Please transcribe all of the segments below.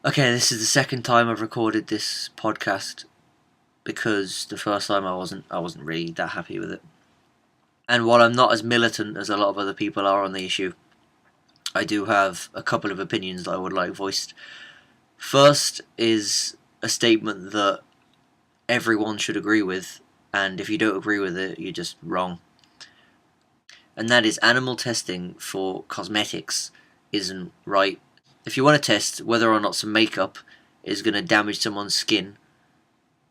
Okay, this is the second time I've recorded this podcast because the first time I wasn't really that happy with it. And while I'm not as militant as a lot of other people are on the issue, I do have a couple of opinions that I would like voiced. First is a statement that everyone should agree with, and if you don't agree with it, you're just wrong. And that is animal testing for cosmetics isn't right. If you want to test whether or not some makeup is going to damage someone's skin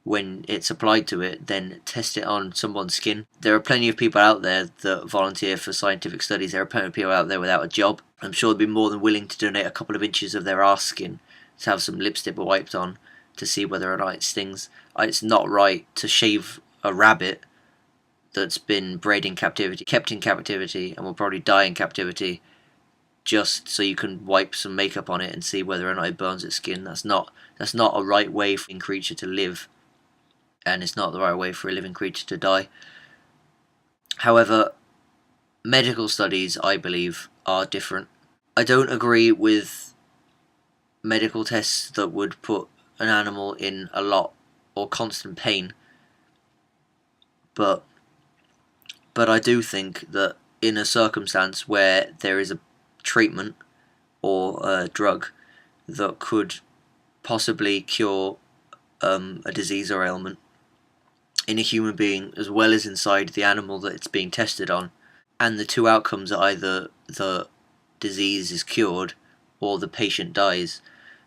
when it's applied to it, then test it on someone's skin. There are plenty of people out there that volunteer for scientific studies. There are plenty of people out there without a job. I'm sure they'd be more than willing to donate a couple of inches of their arse skin to have some lipstick wiped on to see whether or not it stings. It's not right to shave a rabbit that's been bred in captivity, kept in captivity, and will probably die in captivity, just so you can wipe some makeup on it and see whether or not it burns its skin. That's not a right way for a creature to live, and it's not the right way for a living creature to die. However, medical studies, I believe, are different. I don't agree with medical tests that would put an animal in a lot or constant pain, but I do think that in a circumstance where there is a treatment or a drug that could possibly cure a disease or ailment in a human being as well as inside the animal that it's being tested on, and the two outcomes are either the disease is cured or the patient dies,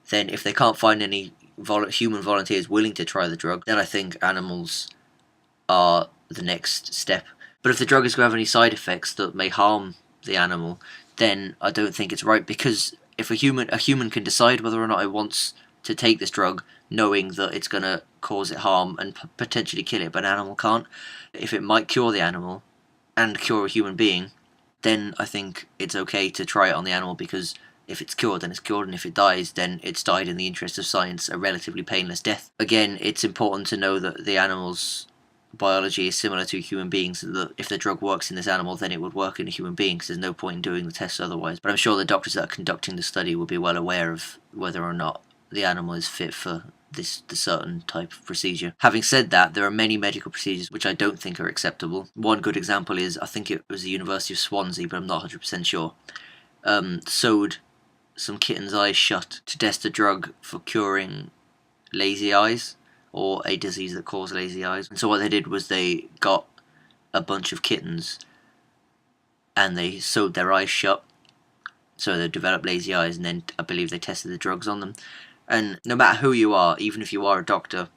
then if they can't find any human volunteers willing to try the drug, then I think animals are the next step. But if the drug is going to have any side effects that may harm the animal, then I don't think it's right, because if a human can decide whether or not it wants to take this drug knowing that it's going to cause it harm and potentially kill it, but an animal can't. If it might cure the animal and cure a human being, then I think it's okay to try it on the animal, because if it's cured, then it's cured, and if it dies, then it's died in the interest of science, a relatively painless death. Again, it's important to know that the animal's biology is similar to human beings, so that if the drug works in this animal, then it would work in a human being, because there's no point in doing the tests otherwise. But I'm sure the doctors that are conducting the study will be well aware of whether or not the animal is fit for the certain type of procedure. Having said that, there are many medical procedures which I don't think are acceptable. One good example is, I think it was the University of Swansea, but I'm not 100% sure, sewed some kittens' eyes shut to test a drug for curing lazy eyes, or a disease that causes lazy eyes. And so what they did was they got a bunch of kittens and they sewed their eyes shut so they developed lazy eyes, and then I believe they tested the drugs on them. And no matter who you are, even if you are a doctor,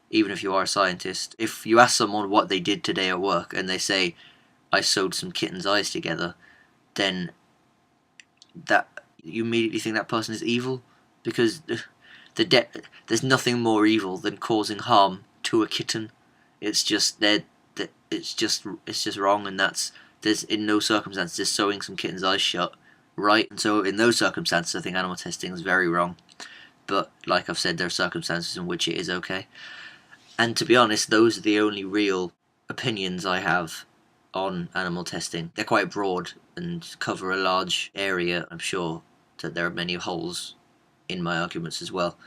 even if you are a scientist, if you ask someone what they did today at work and they say, I sewed some kittens' eyes together, then that you immediately think that person is evil, because there's nothing more evil than causing harm to a kitten. It's just it's just wrong, and there's in no circumstances is sewing some kittens' eyes shut right. And so in those circumstances, I think animal testing is very wrong. But like I've said, there are circumstances in which it is okay. And to be honest, those are the only real opinions I have on animal testing. They're quite broad and cover a large area. I'm sure that there are many holes in my arguments as well.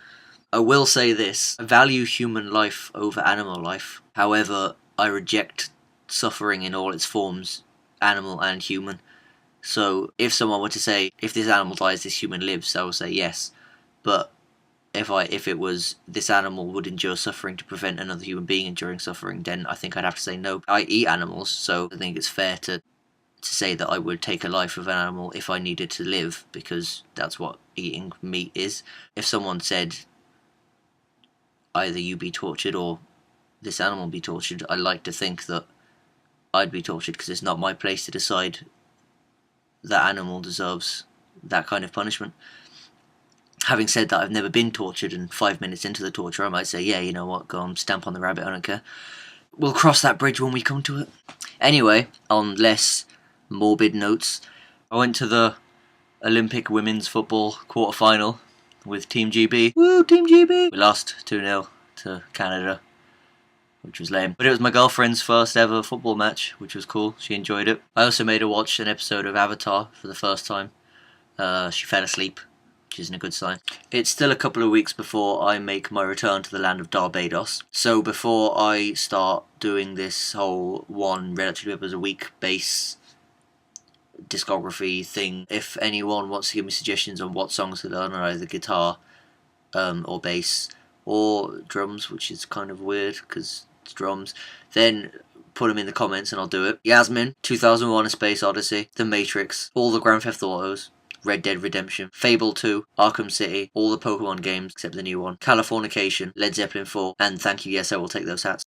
I will say this: I value human life over animal life. However, I reject suffering in all its forms, animal and human. So if someone were to say, if this animal dies, this human lives, I will say yes. But if it was this animal would endure suffering to prevent another human being enduring suffering, then I think I'd have to say no. I eat animals, so I think it's fair to say that I would take a life of an animal if I needed to live, because that's what eating meat is. If someone said either you be tortured or this animal be tortured, I like to think that I'd be tortured, because it's not my place to decide that animal deserves that kind of punishment. Having said that, I've never been tortured, and 5 minutes into the torture I might say, yeah, you know what, go on, stamp on the rabbit, I don't care. We'll cross that bridge when we come to it. Anyway, on less morbid notes, I went to the Olympic women's football quarter-final with Team GB. Woo, Team GB! We lost 2-0 to Canada, which was lame. But it was my girlfriend's first ever football match, which was cool. She enjoyed it. I also made her watch an episode of Avatar for the first time. She fell asleep which isn't a good sign. It's still a couple of weeks before I make my return to the land of Barbados. So before I start doing this whole one Red Hot Chili Peppers a week bass discography thing, if anyone wants to give me suggestions on what songs to learn on either guitar or bass or drums, which is kind of weird because it's drums, then put them in the comments and I'll do it. Yasmin, 2001: A Space Odyssey, The Matrix, all the Grand Theft Autos, Red Dead Redemption, Fable 2, Arkham City, all the Pokemon games except the new one, Californication, Led Zeppelin 4, and thank you, yes, I will take those hats.